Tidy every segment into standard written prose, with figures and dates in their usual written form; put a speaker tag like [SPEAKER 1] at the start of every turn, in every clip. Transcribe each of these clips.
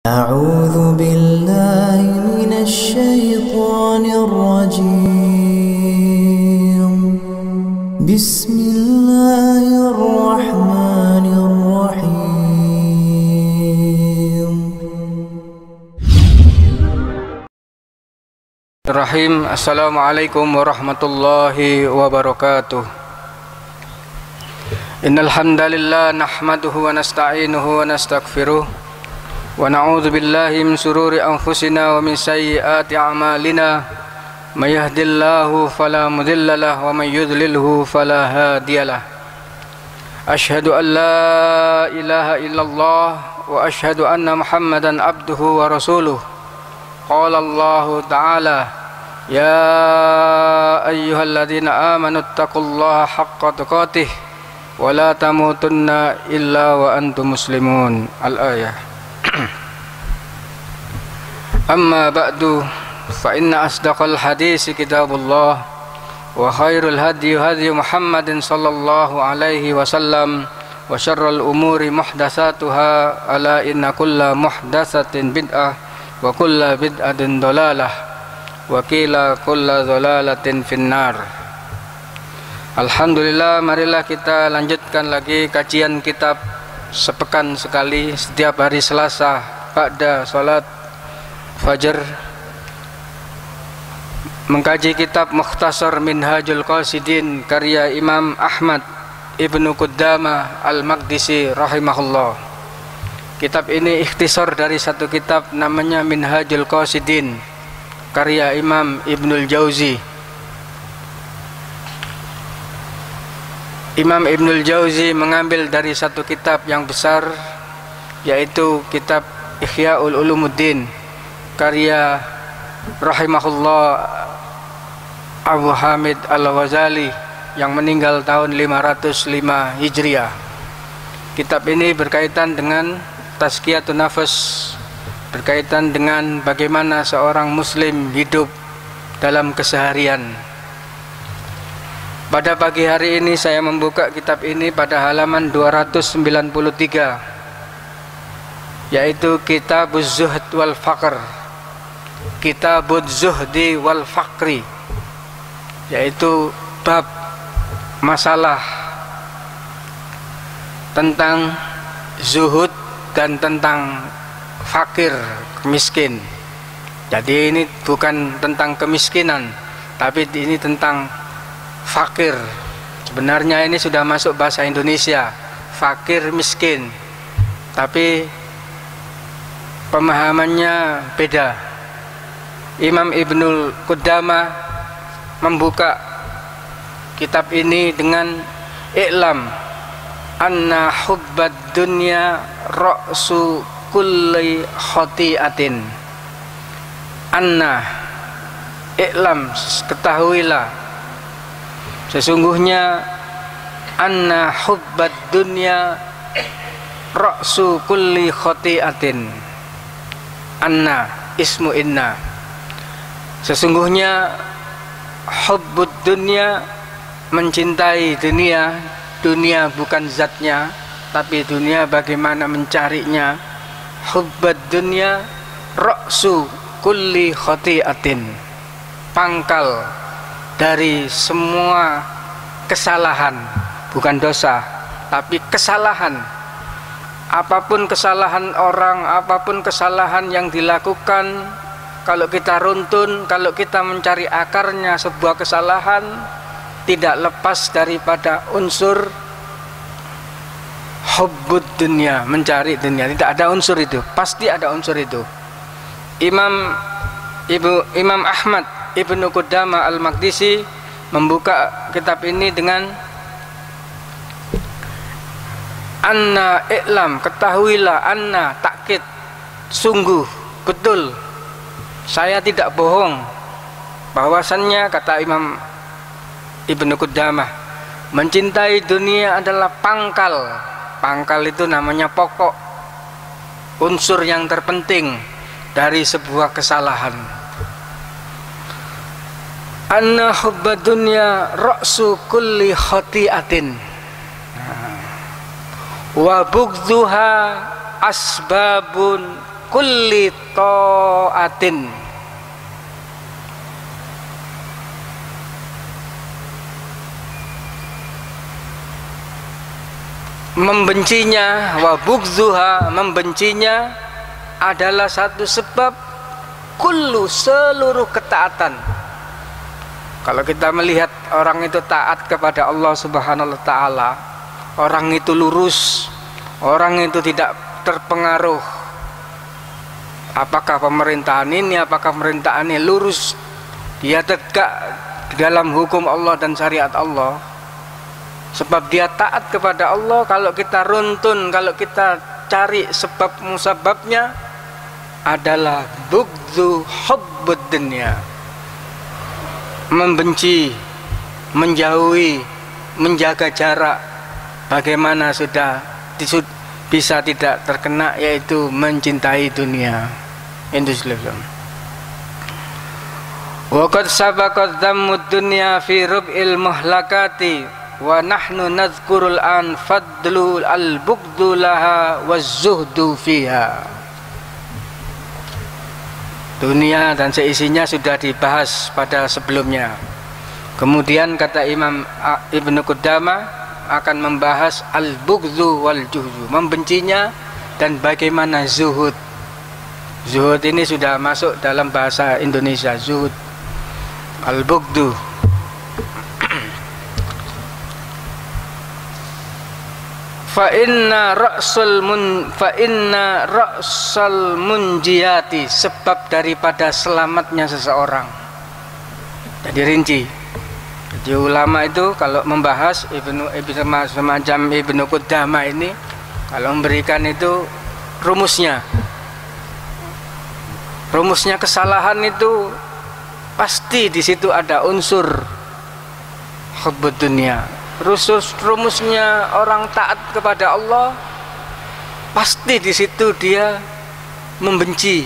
[SPEAKER 1] أعوذ بالله من الشيطان الرجيم بسم الله الرحمن الرحيم
[SPEAKER 2] Assalamualaikum warahmatullahi wabarakatuh. Innal hamdalillah nahmaduhu wa nasta'inuhu wa nastaghfiruh wa na'udzu billahi min shururi anfusina wa min sayyiati a'malina may yahdihillahu fala mudilla lahu wa may yudlilhu fala hadiyalah. Asyhadu an la ilaha illallah wa asyhadu anna Muhammadan abduhu wa rasuluh. Qala Allah ta'ala ya ayyuhalladzina amanu taqullaha haqqa tuqatih wa la tamutunna illa wa antum muslimun. Al-ayah. Amma ba'du fa inna asdaqal hadisi kitabullah wa khairul hadi hadi Muhammadin sallallahu alaihi wasallam wa syarrul umuri muhdatsatuha ala inna kulla muhdatsatin bid'ah wa kulla bid'atin dalalah wa qila kulla dalalatin finnar. Alhamdulillah, marilah kita lanjutkan lagi kajian kitab sepekan sekali setiap hari Selasa pada salat Fajar, mengkaji kitab Mukhtasar Minhajul Qasidin karya Imam Ahmad Ibnu Qudamah Al-Maqdisi rahimahullah. Kitab ini ikhtisar dari satu kitab namanya Minhajul Qasidin karya Imam Ibnul Jauzi. Imam Ibnul Jauzi mengambil dari satu kitab yang besar, yaitu kitab Ihya'ul Ulumuddin karya rahimahullah Abu Hamid Al-Ghazali yang meninggal tahun 505 Hijriah. Kitab ini berkaitan dengan tazkiyatun nafas, berkaitan dengan bagaimana seorang muslim hidup dalam keseharian. Pada pagi hari ini saya membuka kitab ini pada halaman 293, yaitu Kitabuz Zuhd wal Faqr, Kitabuz Zuhdi wal Faqri, yaitu bab masalah tentang zuhud dan tentang fakir, miskin. Jadi ini bukan tentang kemiskinan, tapi ini tentang fakir. Sebenarnya ini sudah masuk bahasa Indonesia, fakir miskin, tapi pemahamannya beda. Imam Ibnul Qudamah membuka kitab ini dengan i'lam anna hubbad dunya ra'su kulli khati'atin. Anna, i'lam, ketahuilah, sesungguhnya anna hubbad dunya ra'su kulli khati'atin. Anna ismu inna, sesungguhnya hubbud dunya, mencintai dunia. Dunia bukan zatnya, tapi dunia bagaimana mencarinya. Hubbud dunya ra'su kulli khati'atin, pangkal dari semua kesalahan, bukan dosa, tapi kesalahan. Apapun kesalahan orang, apapun kesalahan yang dilakukan, kalau kita runtun, kalau kita mencari akarnya sebuah kesalahan, tidak lepas daripada unsur hubbud dunya, mencari dunia. Tidak ada unsur itu, pasti ada unsur itu. Imam Ahmad Ibnu Qudamah Al-Maqdisi membuka kitab ini dengan anna i'lam, ketahuilah, anna takkid, sungguh, betul, saya tidak bohong, bahwasannya, kata Imam Ibnu Qudamah, mencintai dunia adalah pangkal. Pangkal itu namanya pokok, unsur yang terpenting dari sebuah kesalahan. Anna hubbad dunya ra'su kulli khati'atin wa bughdhuha asbabun kulli ta'atin. Membencinya, wa bughdzuha, membencinya adalah satu sebab kullu, seluruh ketaatan. Kalau kita melihat orang itu taat kepada Allah Subhanahu wa taala, orang itu lurus, orang itu tidak terpengaruh apakah pemerintahan ini, apakah pemerintahan ini, lurus, dia tegak dalam hukum Allah dan syariat Allah. Sebab dia taat kepada Allah. Kalau kita runtun, kalau kita cari sebab musababnya, adalah bughdzu hubbud dunya, membenci, menjauhi, menjaga jarak. Bagaimana sudah bisa tidak terkena, yaitu mencintai dunia. Industri. Wa qad sabaqat dhammud dunya fi rub'il muhlakati wa nahnu nadhkurul an fadlu al-bughdhu laha waz-zuhdu fiha. Dunia dan seisinya sudah dibahas pada sebelumnya. Kemudian kata Imam Ibnu Qudamah akan membahas al-bughdhu wal-juhdu, membencinya dan bagaimana zuhud. Zuhud ini sudah masuk dalam bahasa Indonesia, zuhud. Al-bughdhu, fa inna ra'sal munjiyati, sebab daripada selamatnya seseorang. Jadi rinci. Jadi ulama itu kalau membahas semacam Ibnu Qudamah ini, kalau memberikan itu rumusnya kesalahan itu pasti di situ ada unsur hubbud dunya. Rumusnya orang taat kepada Allah, pasti di situ dia membenci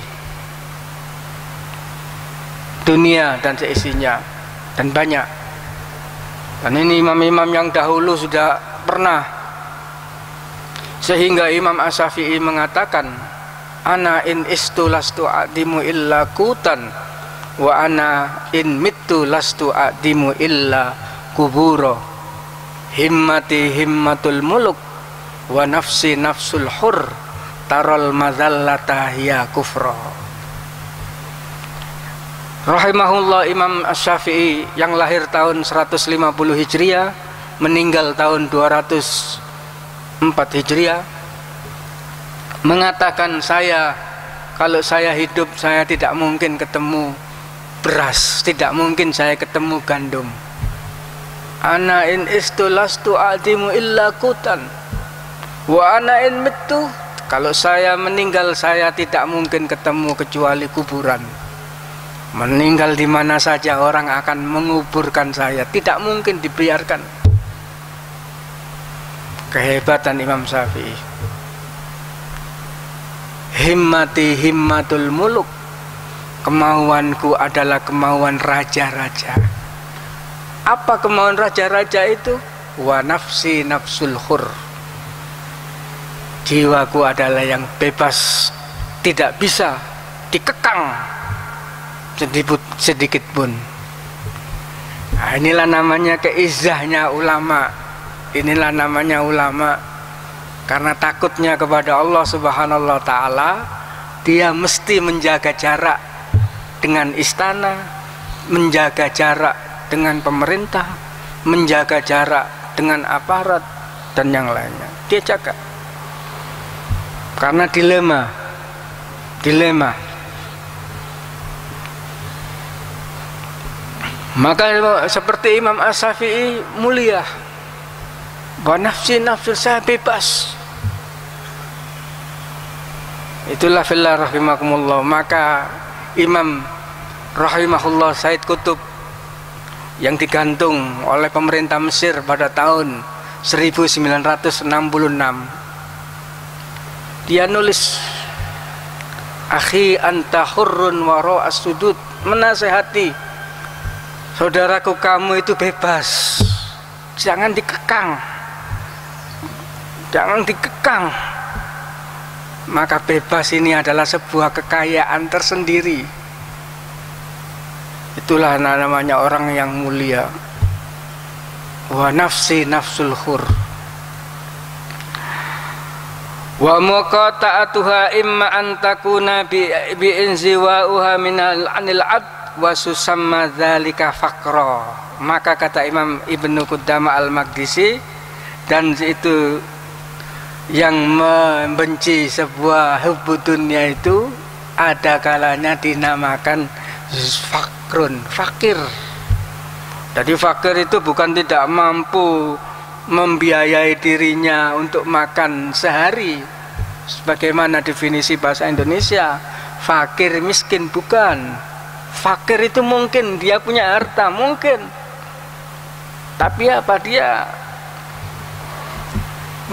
[SPEAKER 2] dunia dan seisinya, dan banyak. Dan ini imam-imam yang dahulu sudah pernah, sehingga Imam Asy-Syafi'i mengatakan, ana in istu lastu adimu illa kutan, wa ana in mittu lastu adimu illa kuburo. Himmati himmatul muluk, wa nafsi nafsul hur, tarol madzallata hiya kufra. Rahimahullah Imam Asy-Syafi'i yang lahir tahun 150 Hijriah, meninggal tahun 204 Hijriah, mengatakan, kalau saya hidup, saya tidak mungkin ketemu beras, tidak mungkin saya ketemu gandum. Ana in istulastu adimu illa kutan, wa ana in mittu, kalau saya meninggal, saya tidak mungkin ketemu kecuali kuburan. Meninggal di mana saja orang akan menguburkan saya, tidak mungkin dibiarkan. Kehebatan Imam Syafi'i. Himmati himmatul muluk, kemauanku adalah kemauan raja-raja. Apa kemauan raja-raja itu? Wa nafsi nafsul hur, jiwaku adalah yang bebas, tidak bisa dikekang sedikit pun. Nah, inilah namanya keizahnya ulama. Inilah namanya ulama. Karena takutnya kepada Allah Subhanahu wa taala, dia mesti menjaga jarak dengan istana, menjaga jarak dengan pemerintah, menjaga jarak dengan aparat dan yang lainnya. Dia jaga. Karena dilema. Maka seperti Imam Asy-Syafi'i mulia, wa nafsi nafsul, saya bebas. Itulah fillah rahimakumullah. Maka Imam rahimahullah Said Qutb yang digantung oleh pemerintah Mesir pada tahun 1966, dia nulis, akhi anta hurrun wara as-sudud, menasehati, saudaraku, kamu itu bebas, jangan dikekang, maka bebas ini adalah sebuah kekayaan tersendiri. Itulah namanya orang yang mulia. Wa nafsi nafsul khur. Wa muqata'atuha imma an takuna bi inziwa'uha minal anil ad wa susamma dzalika faqra. Maka kata Imam Ibnu Qudamah Al-Maqdisi, dan itu yang membenci sebuah hubbud dunia itu ada kalanya dinamakan fakrun, fakir. Jadi fakir itu bukan tidak mampu membiayai dirinya untuk makan sehari, sebagaimana definisi bahasa Indonesia. Fakir miskin bukan. Fakir itu mungkin dia punya harta, mungkin, tapi apa, dia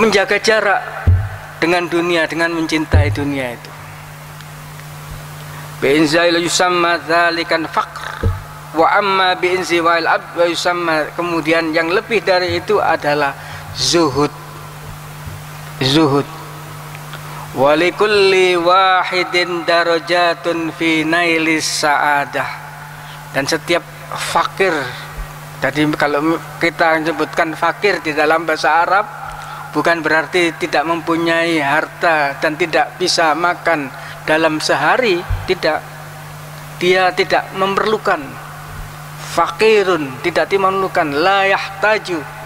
[SPEAKER 2] menjaga jarak dengan dunia, dengan mencintai dunia itu. Bi'inzail yusamma dzalikan faqr wa amma bi'inziwail abd wa yusamma, kemudian yang lebih dari itu adalah zuhud. Zuhud. Wa likulli wahidin darajatun fi nailis sa'adah. Dan setiap fakir, jadi kalau kita sebutkan fakir di dalam bahasa Arab, bukan berarti tidak mempunyai harta dan tidak bisa makan dalam sehari, tidak. Dia tidak memerlukan. Fakirun, tidak memerlukan. La yahtaju.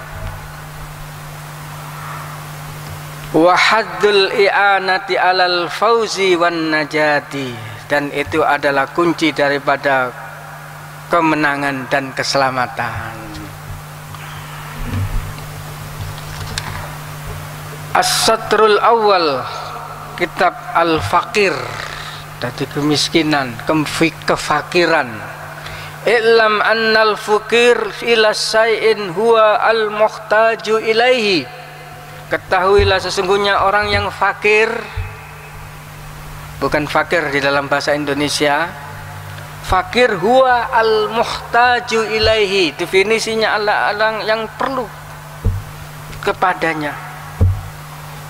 [SPEAKER 2] Wa haddul i'anati alal fauzi wan najati. Dan itu adalah kunci daripada kemenangan dan keselamatan. As-satrul awal, kitab Al-Fakir, dari kemiskinan, kefakiran. I'lam annal fakir ila syai'in huwa al-muhtaju ilaihi. Ketahuilah sesungguhnya orang yang fakir, bukan fakir di dalam bahasa Indonesia. Fakir huwa al-muhtaju ilaihi, definisinya orang yang perlu kepadanya.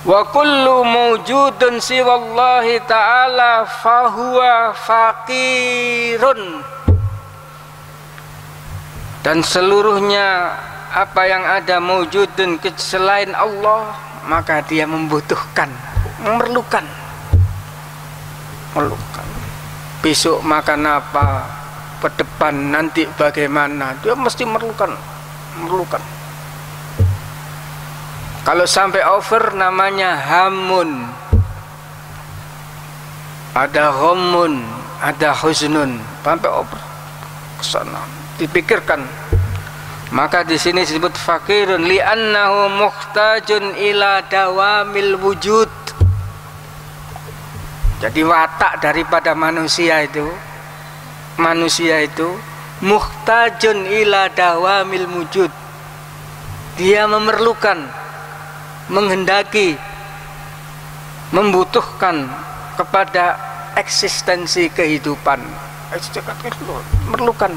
[SPEAKER 2] Wa kullu mawjudun siwallahi ta'ala fahuwa faqirun. Dan seluruhnya apa yang ada mawjudun selain Allah, maka dia membutuhkan, memerlukan. Besok makan apa, ke depan nanti bagaimana, dia mesti memerlukan. Kalau sampai over namanya hamun. Ada homun, ada huznun, sampai over ke sana, dipikirkan. Maka di sini disebut fakirun li'annahu muhtajun ila dawamil wujud. Jadi watak daripada manusia itu muhtajun ila dawamil wujud. Dia memerlukan, menghendaki, membutuhkan kepada eksistensi kehidupan. Memerlukan.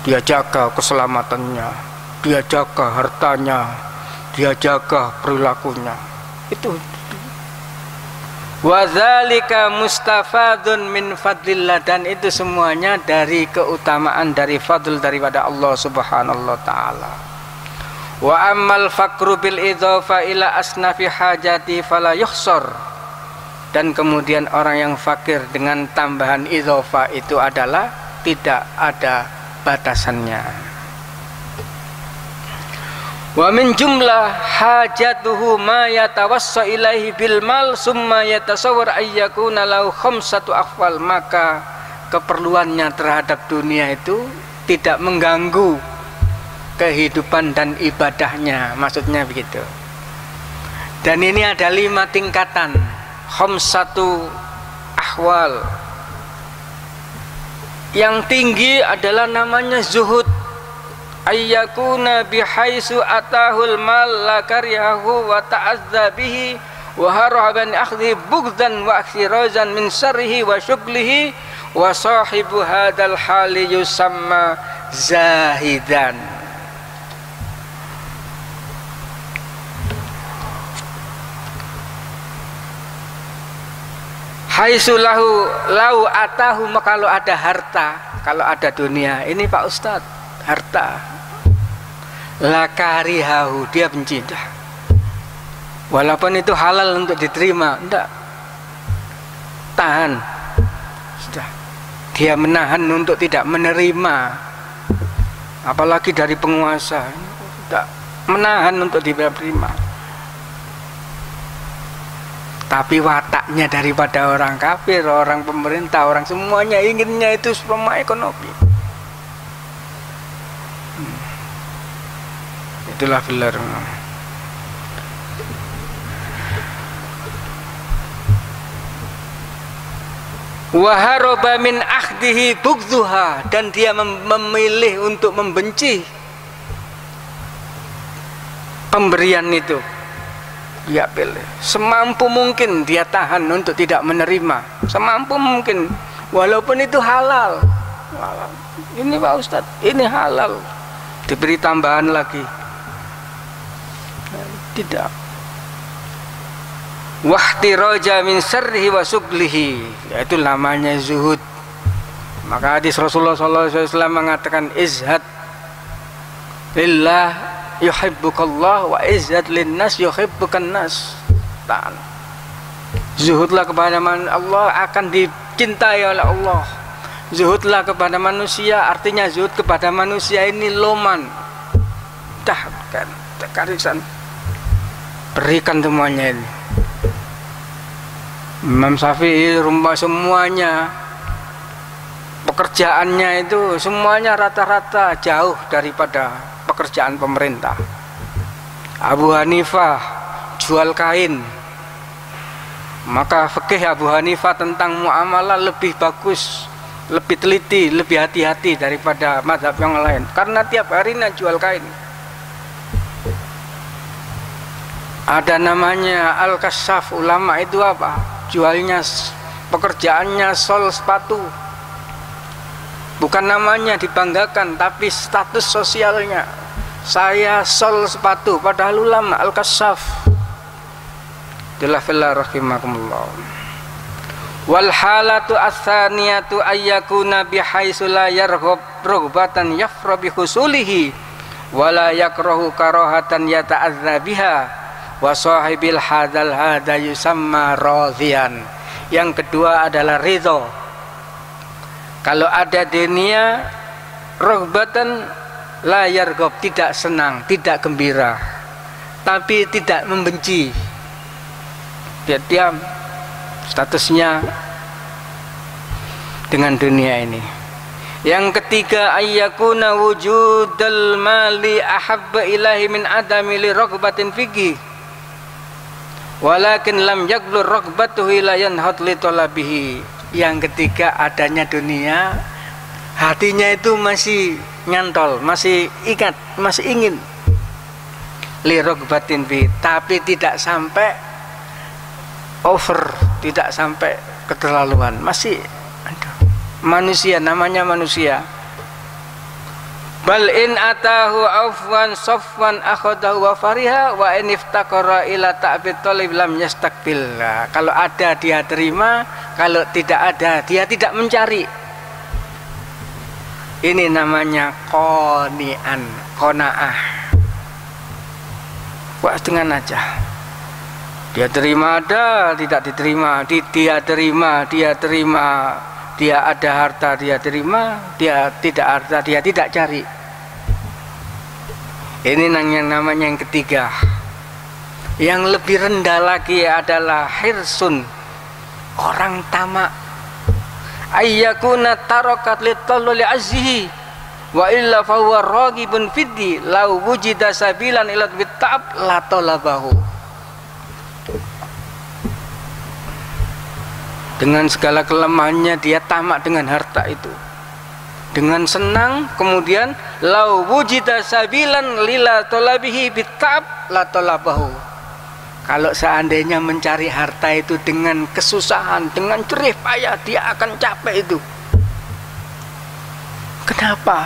[SPEAKER 2] Dia jaga keselamatannya, dia jaga hartanya, dia jaga perilakunya. Itu. Wa dzalika mustafadun min fadlillah, dan itu semuanya dari keutamaan, dari fadl daripada Allah Subhanahu wa taala. Wa ammal fakru bil idhofa ila asnafi hajati fala yuhsar. Dan kemudian orang yang fakir dengan tambahan idhofa itu adalah tidak ada batasannya. Wa min jumlah hajatuhu ma yatawassa ilaihi bil mal summa yatasawwar ayyakuna lahu khamsatu ahwal. Maka keperluannya terhadap dunia itu tidak mengganggu kehidupan dan ibadahnya, maksudnya begitu. Dan ini ada 5 tingkatan, khamsatu ahwal. Yang tinggi adalah namanya zuhud, ayyakuna bihaitsu atahul mal la karihahu wa ta'azza bihi wa haraban akhdhi bughdan wa akhirozan min syarrihi wa syughlihi wa sahibu hadzal hali yusamma zahidan. Haitsu lau atahu, kalau ada harta, kalau ada dunia ini Pak Ustadz, harta, lakarihahu, dia benci dah. Walaupun itu halal untuk diterima, enggak, tahan, sudah. Dia menahan untuk tidak menerima, apalagi dari penguasa, enggak, menahan untuk diterima. Tapi wataknya daripada orang kafir, orang pemerintah, orang semuanya inginnya itu semua ekonomi. Itulah benar. Waharoba min akhdihi bughdhuha, dan dia memilih untuk membenci pemberian itu. Dia pilih semampu mungkin, dia tahan untuk tidak menerima semampu mungkin, walaupun itu halal. Ini Pak Ustadz, ini halal, diberi tambahan lagi, tidak. Wahtiraja min syarrihi wa suglihi, yaitu namanya zuhud. Maka hadis Rasulullah SAW mengatakan, izhad lillah yuhibbukallah wa izzat linnas yuhibbukan nas. Zuhudlah kepada Allah, akan dicintai oleh Allah. Zuhudlah kepada manusia, artinya zuhud kepada manusia ini loman, kan karisan, berikan semuanya ini. Imam Syafi'i rumah semuanya, pekerjaannya itu semuanya rata-rata jauh daripada pekerjaan pemerintah. Abu Hanifah jual kain, maka fikih Abu Hanifah tentang muamalah lebih bagus, lebih teliti, lebih hati-hati daripada mazhab yang lain, karena tiap harinya jual kain. Ada namanya Al-Kasyaf, ulama itu apa? Jualnya, pekerjaannya sol sepatu. Bukan namanya dibanggakan, tapi status sosialnya. Saya sol sepatu, padahal ulama Al-Kasyaf. Itulah rahimakumullah. Wal halatu ats-tsaniyatu ayyakuna bihaitsu la yarghab raghbatan yafra bi husulihi wa la yakrahu karahatan yata'adza biha wa sahibil hadzal hadza yusamma radhiyan. Yang kedua adalah ridho. Kalau ada dunia, rogbatan la yarghab, tidak senang, tidak gembira, tapi tidak membenci. Dia diam, statusnya dengan dunia ini. Yang ketiga, ayyakuna wujudal mali ahabba ilahi min adami li ragbatin fiqhi walakin lam yaglur ragbatuhu ila yanhad li talabihi. Yang ketiga, adanya dunia, hatinya itu masih nyantol, masih ikat, masih ingin li ragbatin fi, tapi tidak sampai over, tidak sampai keterlaluan, masih manusia, namanya manusia. Bal in atahu afwan safwan akhadahu wa fariha wa in iftaqara ila ta'bid talib lam yastaqbil. Kalau ada dia terima, kalau tidak ada dia tidak mencari. Ini namanya qani'an, qanaah. Wah, dengan aja. Dia terima ada, tidak diterima, dia terima, dia terima. Dia ada harta, dia terima. Dia tidak harta, dia tidak cari. Ini yang namanya yang ketiga. Yang lebih rendah lagi adalah hirsun, orang tamak. Ayyakuna tarakat litalli azzihi wa illa fa huwa raghibun fiddi law wujida sabilan ila bitab la talabahu. Dengan segala kelemahannya dia tamak dengan harta itu, dengan senang. Kemudian lau wujida sabilan lila tolabihi bitab la tolabahu. Kalau seandainya mencari harta itu dengan kesusahan, dengan jerih payah, dia akan capek itu. Kenapa?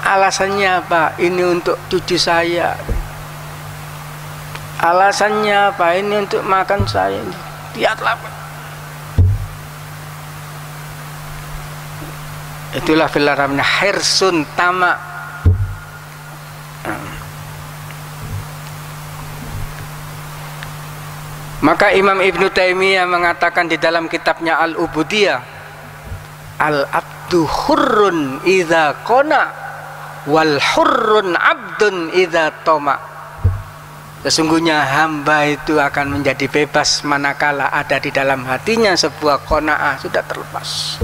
[SPEAKER 2] Alasannya apa? Ini untuk cucu saya. Alasannya apa? Ini untuk makan saya. Dia lapar. Itulah fil namanya hirsun, tamak. Maka Imam Ibnu Taimiyah mengatakan di dalam kitabnya Al-Ubudiyah, al-abdu hurrun idza qana wal hurrun abdun idza tama. Sesungguhnya hamba itu akan menjadi bebas manakala ada di dalam hatinya sebuah qanaah, sudah terlepas.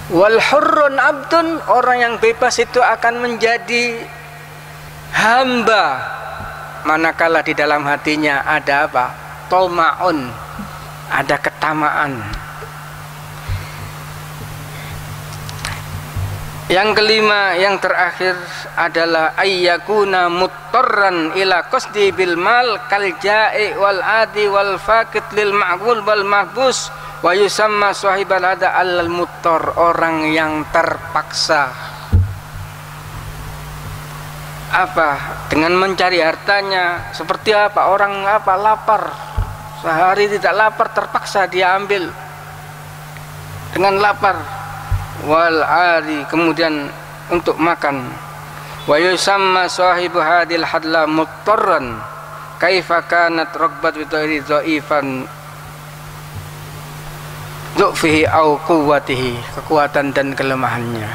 [SPEAKER 2] Wal hurrun abdun, orang yang bebas itu akan menjadi hamba manakala di dalam hatinya ada apa? Toma'un, ada ketamaan. Yang kelima, yang terakhir adalah ayyakuna muttarran ila qasdi bil mal kal ja'i wal adi wal faqid lil ma'qul wal mahbus wa yusamma sahibal hada al muttar, orang yang terpaksa apa dengan mencari hartanya. Seperti apa? Orang apa lapar, sehari tidak lapar, terpaksa dia ambil dengan lapar. Wal ari, kemudian untuk makan. Wa yusamma sahibu hadil hadla muttarran kaifa kanat ragbat bitari dhaifan dhufihi au quwwatihi, kekuatan dan kelemahannya.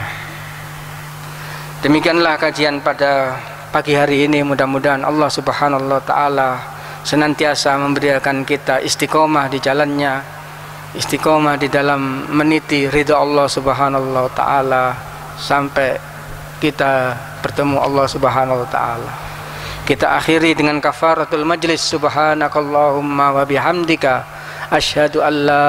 [SPEAKER 2] Demikianlah kajian pada pagi hari ini. Mudah-mudahan Allah Subhanahu wa taala senantiasa memberikan kita istiqomah di jalannya, istiqomah di dalam meniti ridha Allah Subhanahu wa taala sampai kita bertemu Allah Subhanahu wa taala. Kita akhiri dengan kafaratul majlis. Subhanakallahumma wa bihamdika asyhadu an la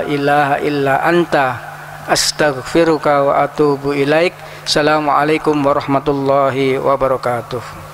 [SPEAKER 2] ilaha illa anta astaghfiruka wa atubu ilaik. Assalamualaikum warahmatullahi wabarakatuh.